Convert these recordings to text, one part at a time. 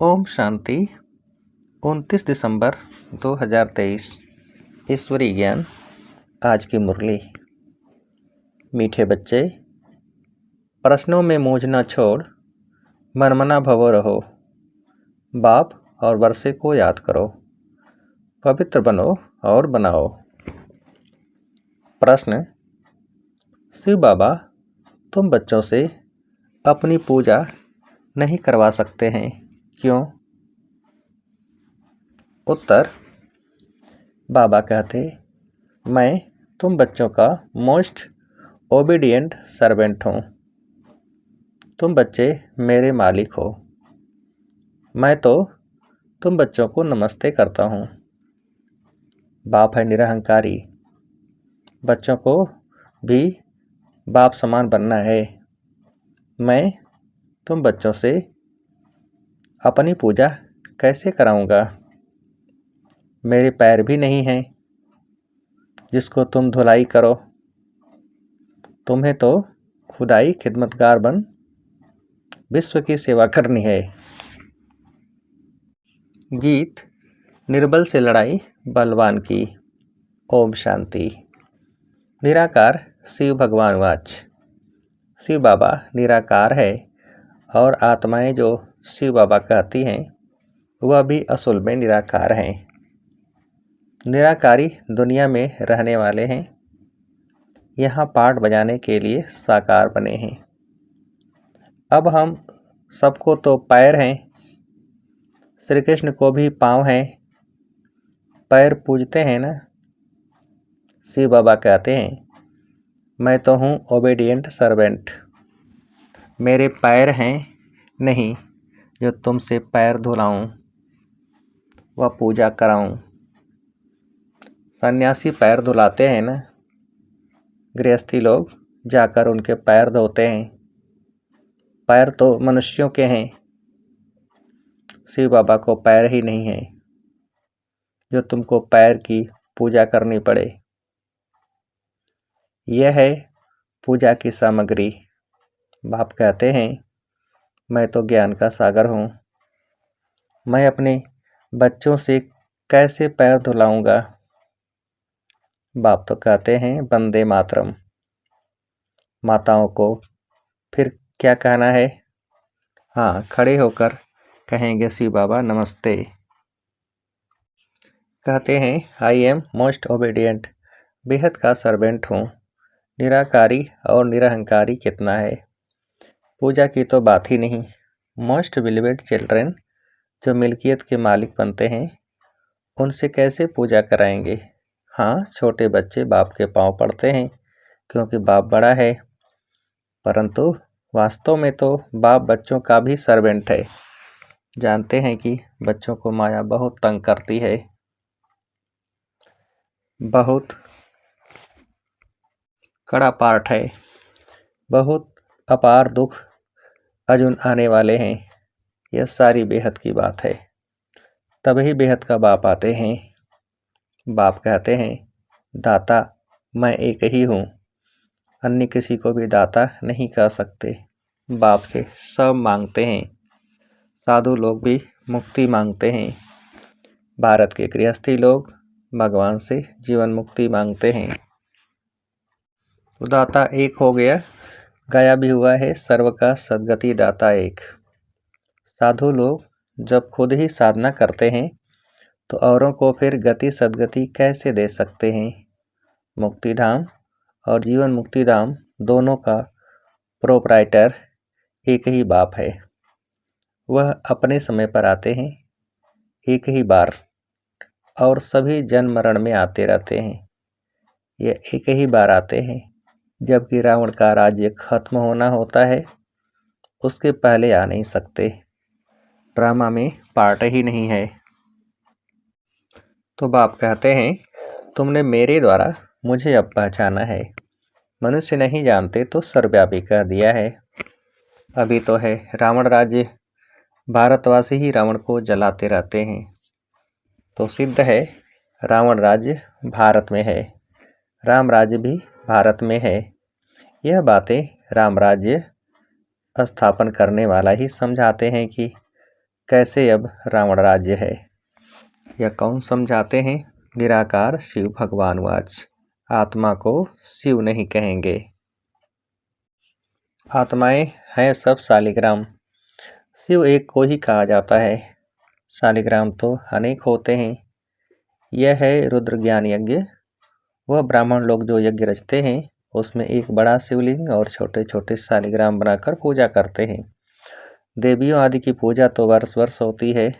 ओम शांति। 29 दिसंबर 2023 ईश्वरीय ज्ञान। आज की मुरली। मीठे बच्चे, प्रश्नों में मूंझ न छोड़, मनमना भवो रहो। बाप और वर्षे को याद करो, पवित्र बनो और बनाओ। प्रश्न: शिव बाबा, तुम बच्चों से अपनी पूजा नहीं करवा सकते हैं, क्यों? उत्तर: बाबा कहते, मैं तुम बच्चों का मोस्ट ओबीडिएंट सर्वेंट हूँ। तुम बच्चे मेरे मालिक हो। मैं तो तुम बच्चों को नमस्ते करता हूँ। बाप है निरहंकारी। बच्चों को भी बाप समान बनना है। मैं तुम बच्चों से अपनी पूजा कैसे कराऊंगा? मेरे पैर भी नहीं हैं जिसको तुम धुलाई करो। तुम्हें तो खुदाई खिदमतगार बन विश्व की सेवा करनी है। गीत निर्बल से लड़ाई बलवान की। ओम शांति। निराकार शिव भगवान वाच। शिव बाबा निराकार है और आत्माएं जो शिव बाबा कहती हैं वह भी असल में निराकार हैं। निराकारी दुनिया में रहने वाले हैं, यहाँ पाठ बजाने के लिए साकार बने हैं। अब हम सबको तो पैर हैं, श्री कृष्ण को भी पाँव हैं, पैर पूजते हैं ना। शिव बाबा कहते हैं, मैं तो हूँ ओबीडिएंट सर्वेंट। मेरे पैर हैं नहीं जो तुमसे पैर धुलाऊं व पूजा कराऊं। सन्यासी पैर धुलाते हैं ना, गृहस्थी लोग जाकर उनके पैर धोते हैं। पैर तो मनुष्यों के हैं, शिव बाबा को पैर ही नहीं है जो तुमको पैर की पूजा करनी पड़े। यह है पूजा की सामग्री। बाप कहते हैं, मैं तो ज्ञान का सागर हूँ। मैं अपने बच्चों से कैसे पैर धुलाऊंगा? बाप तो कहते हैं, वंदे मातरम। माताओं को फिर क्या कहना है? हाँ, खड़े होकर कहेंगे शिव बाबा नमस्ते। कहते हैं, आई एम मोस्ट ओबीडिएंट, बेहद का सर्वेंट हूँ। निराकारी और निरहंकारी कितना है। पूजा की तो बात ही नहीं। मोस्ट बिलीवेड चिल्ड्रन जो मिल्कियत के मालिक बनते हैं, उनसे कैसे पूजा कराएंगे? हाँ, छोटे बच्चे बाप के पांव पड़ते हैं क्योंकि बाप बड़ा है, परंतु वास्तव में तो बाप बच्चों का भी सर्वेंट है। जानते हैं कि बच्चों को माया बहुत तंग करती है, बहुत कड़ा पाठ है, बहुत अपार दुख अजुन आने वाले हैं। यह सारी बेहद की बात है, तभी बेहद का बाप आते हैं। बाप कहते हैं, दाता मैं एक ही हूँ, अन्य किसी को भी दाता नहीं कह सकते। बाप से सब मांगते हैं। साधु लोग भी मुक्ति मांगते हैं। भारत के गृहस्थी लोग भगवान से जीवन मुक्ति मांगते हैं। तो दाता एक हो गया, गाया भी हुआ है, सर्व का सद्गति दाता एक। साधु लोग जब खुद ही साधना करते हैं तो औरों को फिर गति सद्गति कैसे दे सकते हैं? मुक्ति धाम और जीवन मुक्ति धाम दोनों का प्रोपराइटर एक ही बाप है। वह अपने समय पर आते हैं, एक ही बार, और सभी जन्म मरण में आते रहते हैं। यह एक ही बार आते हैं जबकि रावण का राज्य खत्म होना होता है, उसके पहले आ नहीं सकते। ड्रामा में पार्ट ही नहीं है। तो बाप कहते हैं, तुमने मेरे द्वारा मुझे अब पहचाना है। मनुष्य नहीं जानते तो सर्वव्यापी कह दिया है। अभी तो है रावण राज्य, भारतवासी ही रावण को जलाते रहते हैं, तो सिद्ध है रावण राज्य भारत में है, राम राज्य भी भारत में है। यह बातें राम राज्य स्थापन करने वाला ही समझाते हैं कि कैसे अब रावण राज्य है। यह कौन समझाते हैं? निराकार शिव भगवान वाच। आत्मा को शिव नहीं कहेंगे। आत्माएं हैं सब शालिग्राम, शिव एक को ही कहा जाता है। शालिग्राम तो अनेक होते हैं। यह है रुद्र ज्ञान यज्ञ। वह ब्राह्मण लोग जो यज्ञ रचते हैं उसमें एक बड़ा शिवलिंग और छोटे छोटे शालिग्राम बनाकर पूजा करते हैं। देवियों आदि की पूजा तो वर्ष वर्ष होती है।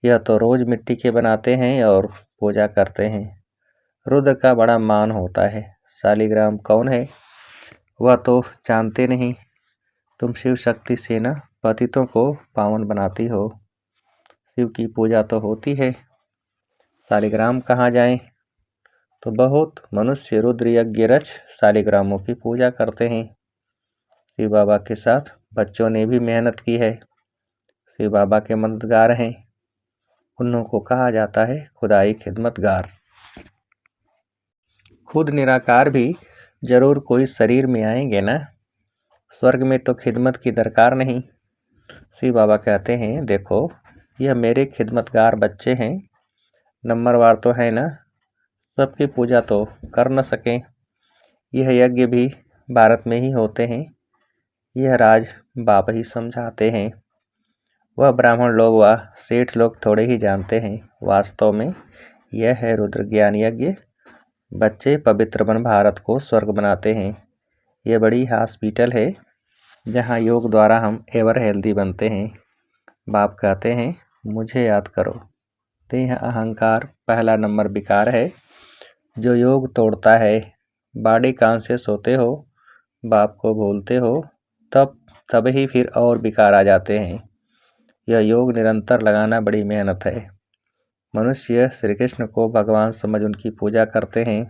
यह तो रोज मिट्टी के बनाते हैं और पूजा करते हैं। रुद्र का बड़ा मान होता है। शालिग्राम कौन है वह तो जानते नहीं। तुम शिव शक्ति सेना पतितों को पावन बनाती हो। शिव की पूजा तो होती है। शालिग्राम कहाँ जाएं? तो बहुत मनुष्य रुद्र यज्ञ रच शालिग्रामों की पूजा करते हैं। शिव बाबा के साथ बच्चों ने भी मेहनत की है। शिव बाबा के मददगार हैं। उन्हों को कहा जाता है खुदाई खिदमतगार। खुद निराकार भी जरूर कोई शरीर में आएंगे ना। स्वर्ग में तो खिदमत की दरकार नहीं। शिव बाबा कहते हैं देखो यह मेरे खिदमतगार बच्चे हैं। नंबरवार तो है ना, सबकी पूजा तो कर न सकें। यह यज्ञ भी भारत में ही होते हैं। यह राज बाप ही समझाते हैं। वह ब्राह्मण लोग व सेठ लोग थोड़े ही जानते हैं। वास्तव में यह है रुद्र ज्ञान यज्ञ। बच्चे पवित्र बन भारत को स्वर्ग बनाते हैं। यह बड़ी हॉस्पिटल है जहाँ योग द्वारा हम एवर हेल्दी बनते हैं। बाप कहते हैं मुझे याद करो। देह अहंकार पहला नंबर विकार है जो योग तोड़ता है। बाड़ी कान से सोते हो, बाप को भूलते हो, तब ही फिर और विकार आ जाते हैं। यह योग निरंतर लगाना बड़ी मेहनत है। मनुष्य श्री कृष्ण को भगवान समझ उनकी पूजा करते हैं,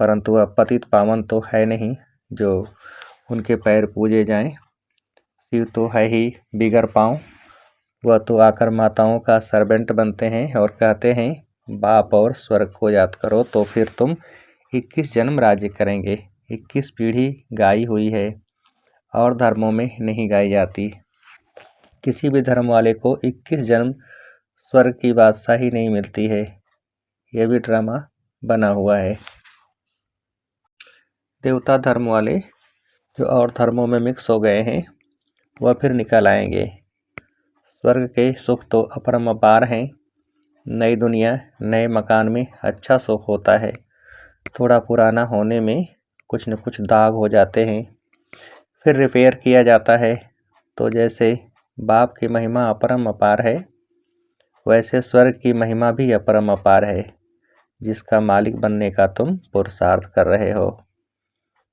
परंतु वह पतित पावन तो है नहीं जो उनके पैर पूजे जाएं। शिव तो है ही बिगर पाँव। वह तो आकर माताओं का सर्वेंट बनते हैं और कहते हैं बाप और स्वर्ग को याद करो तो फिर तुम 21 जन्म राज्य करेंगे। 21 पीढ़ी गाई हुई है और धर्मों में नहीं गाई जाती। किसी भी धर्म वाले को 21 जन्म स्वर्ग की बादशाही नहीं मिलती है। यह भी ड्रामा बना हुआ है। देवता धर्म वाले जो और धर्मों में मिक्स हो गए हैं वह फिर निकल आएंगे। स्वर्ग के सुख तो अपरम अपार हैं। नई दुनिया नए मकान में अच्छा सुख होता है। थोड़ा पुराना होने में कुछ न कुछ दाग हो जाते हैं, फिर रिपेयर किया जाता है। तो जैसे बाप की महिमा अपरम अपार है वैसे स्वर्ग की महिमा भी अपरम अपार है जिसका मालिक बनने का तुम पुरुषार्थ कर रहे हो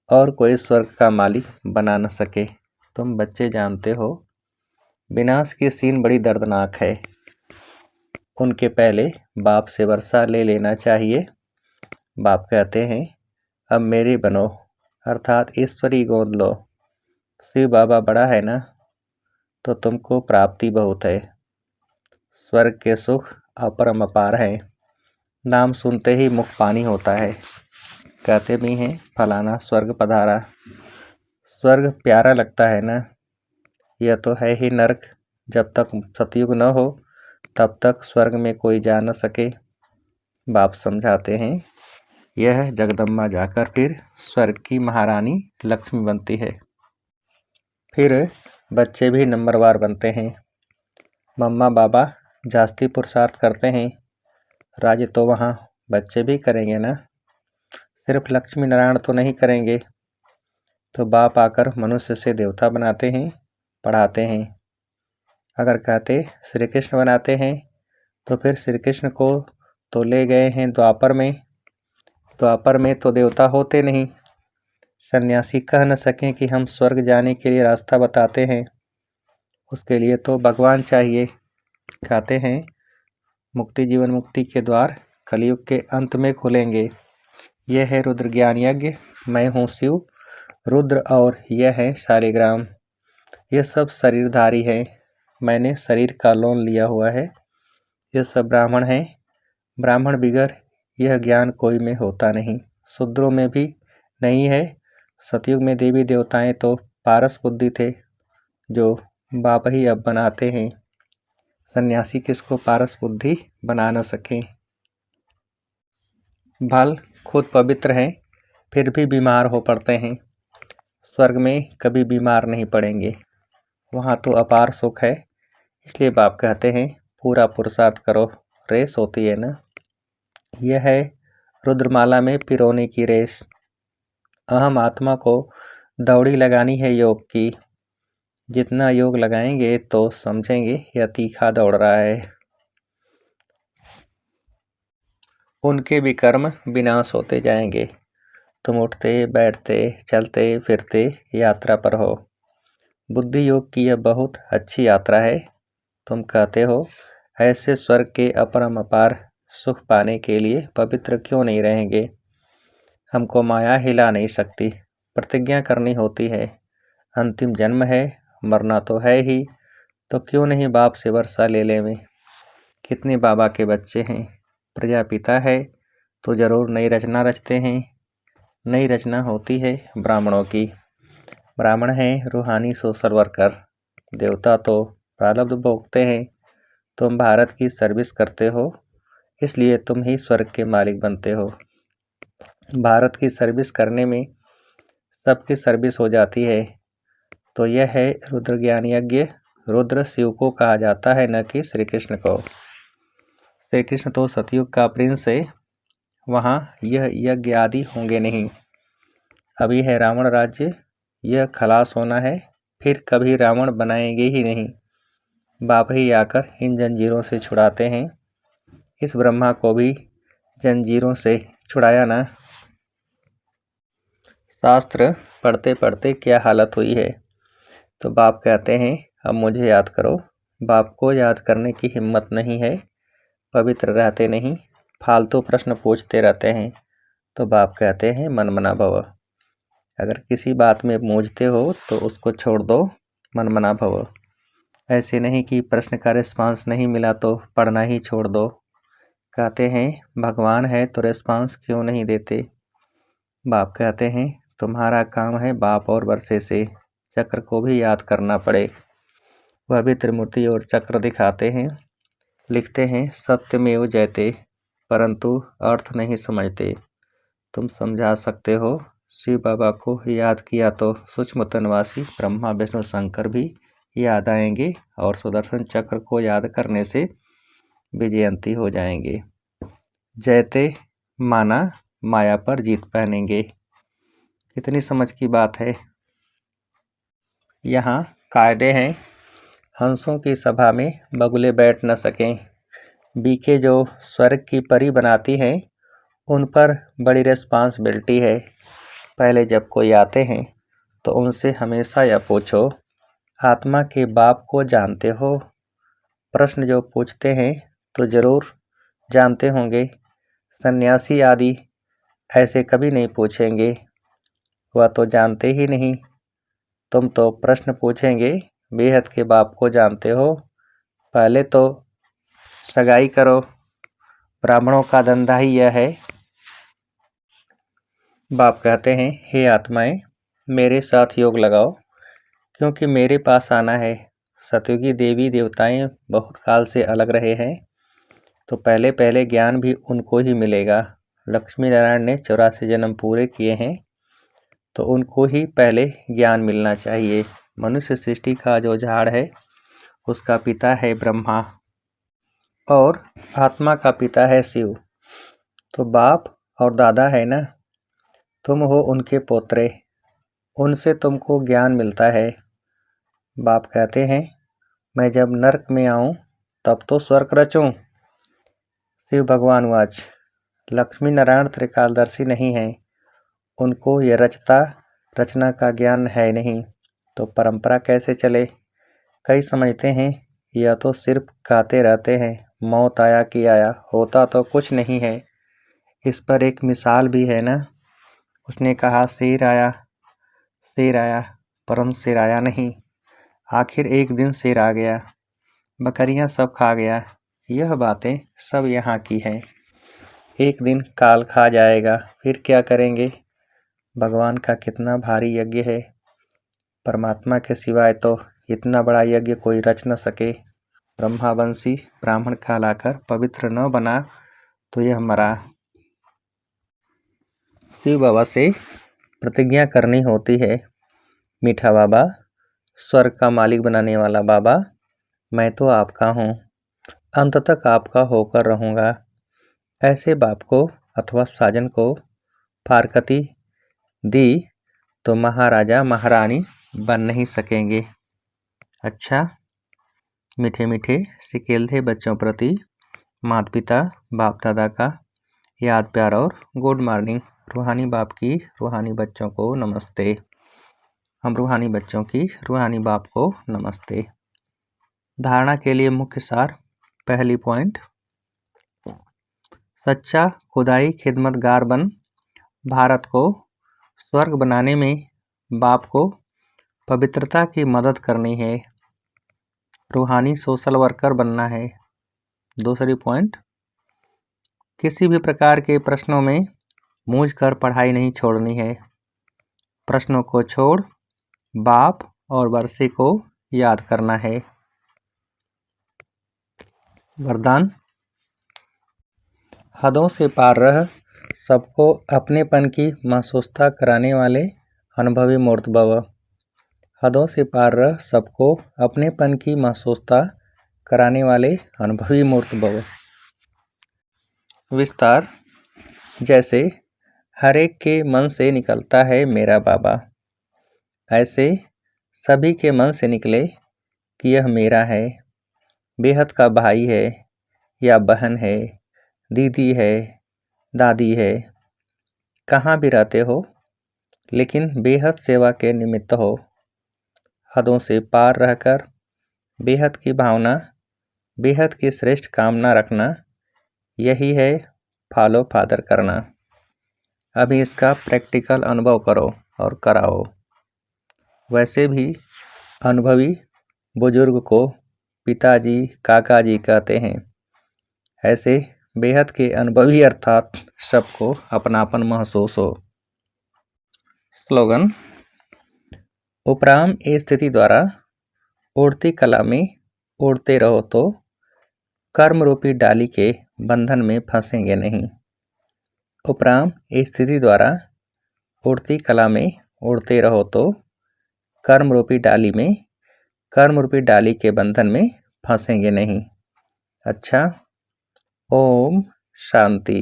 और कोई स्वर्ग का मालिक बना न सके। तुम बच्चे जानते हो विनाश की सीन बड़ी दर्दनाक है। उनके पहले बाप से वर्षा ले लेना चाहिए। बाप कहते हैं अब मेरे बनो, अर्थात ईश्वरी गोद लो। शिव बाबा बड़ा है ना तो तुमको प्राप्ति बहुत है। स्वर्ग के सुख अपरम अपार है। नाम सुनते ही मुख पानी होता है। कहते भी हैं फलाना स्वर्ग पधारा। स्वर्ग प्यारा लगता है ना। यह तो है ही नरक। जब तक सतयुग न हो तब तक स्वर्ग में कोई जा न सके। बाप समझाते हैं यह जगदम्बा जाकर फिर स्वर्ग की महारानी लक्ष्मी बनती है। फिर बच्चे भी नंबरवार बनते हैं। मम्मा बाबा जास्ती पुरुषार्थ करते हैं। राज्य तो वहाँ बच्चे भी करेंगे ना, सिर्फ लक्ष्मी नारायण तो नहीं करेंगे। तो बाप आकर मनुष्य से देवता बनाते हैं, पढ़ाते हैं। अगर कहते श्री कृष्ण बनाते हैं तो फिर श्री कृष्ण को तो ले गए हैं द्वापर में। द्वापर में तो देवता होते नहीं। सन्यासी कह न सकें कि हम स्वर्ग जाने के लिए रास्ता बताते हैं। उसके लिए तो भगवान चाहिए। कहते हैं मुक्ति जीवन मुक्ति के द्वार कलयुग के अंत में खुलेंगे। यह है रुद्र ज्ञान यज्ञ। मैं हूँ शिव रुद्र और यह है शालिग्राम। ये सब शरीरधारी है। मैंने शरीर का लोन लिया हुआ है। ये सब ब्राह्मण हैं। ब्राह्मण बिगर यह ज्ञान कोई में होता नहीं, शूद्रों में भी नहीं है। सतयुग में देवी देवताएं तो पारस बुद्धि थे जो बाप ही अब बनाते हैं। सन्यासी किसको पारस बुद्धि बना न सके। भल खुद पवित्र हैं फिर भी बीमार हो पड़ते हैं। स्वर्ग में कभी बीमार नहीं पड़ेंगे, वहाँ तो अपार सुख है। इसलिए बाप कहते हैं पूरा पुरुषार्थ करो, रेस होती है ना। यह है रुद्रमाला में पिरोने की रेस। अहम आत्मा को दौड़ी लगानी है योग की। जितना योग लगाएंगे तो समझेंगे यह तीखा दौड़ रहा है। उनके भी कर्म विनाश होते जाएंगे। तुम उठते बैठते चलते फिरते यात्रा पर हो। बुद्धि योग की यह बहुत अच्छी यात्रा है। तुम कहते हो ऐसे स्वर्ग के अपरम अपार सुख पाने के लिए पवित्र क्यों नहीं रहेंगे। हमको माया हिला नहीं सकती, प्रतिज्ञा करनी होती है। अंतिम जन्म है, मरना तो है ही, तो क्यों नहीं बाप से वर्षा ले लेवें। कितने बाबा के बच्चे हैं, प्रजापिता है तो जरूर नई रचना रचते हैं। नई रचना होती है ब्राह्मणों की। ब्राह्मण हैं रूहानी सोशल वर्कर, देवता तो प्रारब्ध भोगते हैं। तुम भारत की सर्विस करते हो, इसलिए तुम ही स्वर्ग के मालिक बनते हो। भारत की सर्विस करने में सबकी सर्विस हो जाती है। तो यह है रुद्र ज्ञान यज्ञ। रुद्र शिव को कहा जाता है, न कि श्री कृष्ण को। श्री कृष्ण तो सतयुग का प्रिंस है, वहाँ यह यज्ञ आदि होंगे नहीं। अभी है रावण राज्य, यह खलास होना है, फिर कभी रावण बनाएंगे ही नहीं। बाप ही आकर इन जंजीरों से छुड़ाते हैं। इस ब्रह्मा को भी जंजीरों से छुड़ाया ना। शास्त्र पढ़ते पढ़ते क्या हालत हुई है। तो बाप कहते हैं अब मुझे याद करो। बाप को याद करने की हिम्मत नहीं है, पवित्र रहते नहीं, फालतू प्रश्न पूछते रहते हैं। तो बाप कहते हैं मन मना भव। अगर किसी बात में मूझते हो तो उसको छोड़ दो, मन मना भव। ऐसे नहीं कि प्रश्न का रिस्पांस नहीं मिला तो पढ़ना ही छोड़ दो। कहते हैं भगवान है तो रिस्पांस क्यों नहीं देते। बाप कहते हैं तुम्हारा काम है बाप और वर्षे से चक्र को भी याद करना पड़े। वह भी त्रिमूर्ति और चक्र दिखाते हैं। लिखते हैं सत्यमेव जयते, परंतु अर्थ नहीं समझते। तुम समझा सकते हो। शिव बाबा को याद किया तो सूक्ष्म तनवासी ब्रह्मा विष्णु शंकर भी याद आएंगे, और सुदर्शन चक्र को याद करने से विजयंती हो जाएंगे। जयते माना माया पर जीत पहनेंगे। कितनी समझ की बात है। यहाँ कायदे हैं, हंसों की सभा में बगुले बैठ न सकें। बीके जो स्वर्ग की परी बनाती हैं, उन पर बड़ी रिस्पांसिबिलिटी है। पहले जब कोई आते हैं तो उनसे हमेशा यह पूछो आत्मा के बाप को जानते हो। प्रश्न जो पूछते हैं तो जरूर जानते होंगे। सन्यासी आदि ऐसे कभी नहीं पूछेंगे, वह तो जानते ही नहीं। तुम तो प्रश्न पूछेंगे बेहद के बाप को जानते हो। पहले तो सगाई करो, ब्राह्मणों का धंधा ही यह है। बाप कहते हैं हे आत्माएं मेरे साथ योग लगाओ, क्योंकि मेरे पास आना है। सतयुगी देवी देवताएं बहुत काल से अलग रहे हैं, तो पहले पहले ज्ञान भी उनको ही मिलेगा। लक्ष्मी नारायण ने 84 जन्म पूरे किए हैं, तो उनको ही पहले ज्ञान मिलना चाहिए। मनुष्य सृष्टि का जो झाड़ है उसका पिता है ब्रह्मा, और आत्मा का पिता है शिव। तो बाप और दादा है ना, तुम हो उनके पोत्रे, उनसे तुमको ज्ञान मिलता है। बाप कहते हैं मैं जब नरक में आऊं तब तो स्वर्ग रचूं। शिव भगवान वाच लक्ष्मी नारायण त्रिकालदर्शी नहीं हैं, उनको ये रचना का ज्ञान है नहीं, तो परंपरा कैसे चले। कई समझते हैं यह तो सिर्फ गाते रहते हैं, मौत आया कि आया, होता तो कुछ नहीं है। इस पर एक मिसाल भी है ना। उसने कहा शेर आया परम शेर आया नहीं। आखिर एक दिन शेर आ गया, बकरियां सब खा गया। यह बातें सब यहाँ की हैं। एक दिन काल खा जाएगा, फिर क्या करेंगे। भगवान का कितना भारी यज्ञ है, परमात्मा के सिवाय तो इतना बड़ा यज्ञ कोई रच न सके। ब्रह्मावंशी ब्राह्मण कहलाकर पवित्र न बना तो यह मरा। शिव बाबा से प्रतिज्ञा करनी होती है, मीठा बाबा, स्वर्ग का मालिक बनाने वाला बाबा, मैं तो आपका हूँ, अंत तक आपका होकर रहूँगा। ऐसे बाप को अथवा साजन को फारकती दी तो महाराजा महारानी बन नहीं सकेंगे। अच्छा, मीठे मीठे सिकेल्थे बच्चों प्रति माता पिता बाप दादा का याद प्यार और गुड मॉर्निंग। रूहानी बाप की रूहानी बच्चों को नमस्ते। हम रूहानी बच्चों की रूहानी बाप को नमस्ते। धारणा के लिए मुख्य सार, पहली पॉइंट, सच्चा खुदाई खिदमतगार बन भारत को स्वर्ग बनाने में बाप को पवित्रता की मदद करनी है, रूहानी सोशल वर्कर बनना है। दूसरी पॉइंट, किसी भी प्रकार के प्रश्नों में मूझकर पढ़ाई नहीं छोड़नी है, प्रश्नों को छोड़ बाप और वर्षे को याद करना है। वरदान, हदों से पार रह सबको अपनेपन की महसूसता कराने वाले अनुभवी मूर्त भव। हदों से पार रह सबको अपनेपन की महसूसता कराने वाले अनुभवी मूर्त भव। विस्तार, जैसे हर एक के मन से निकलता है मेरा बाबा, ऐसे सभी के मन से निकले कि यह मेरा है, बेहद का भाई है या बहन है, दीदी है, दादी है, कहाँ भी रहते हो लेकिन बेहद सेवा के निमित्त हो। हदों से पार रहकर बेहद की भावना, बेहद की श्रेष्ठ कामना रखना, यही है फॉलो फादर करना। अभी इसका प्रैक्टिकल अनुभव करो और कराओ। वैसे भी अनुभवी बुजुर्ग को पिताजी काका जी कहते हैं, ऐसे बेहद के अनुभवी अर्थात सबको अपनापन महसूस हो। स्लोगन, उपराम ए स्थिति द्वारा उड़ती कला में उड़ते रहो तो कर्म रूपी डाली के बंधन में फंसेंगे नहीं। उपराम ए स्थिति द्वारा उड़ती कला में उड़ते रहो तो कर्म रूपी डाली के बंधन में फंसेंगे नहीं। अच्छा, ओम शांति।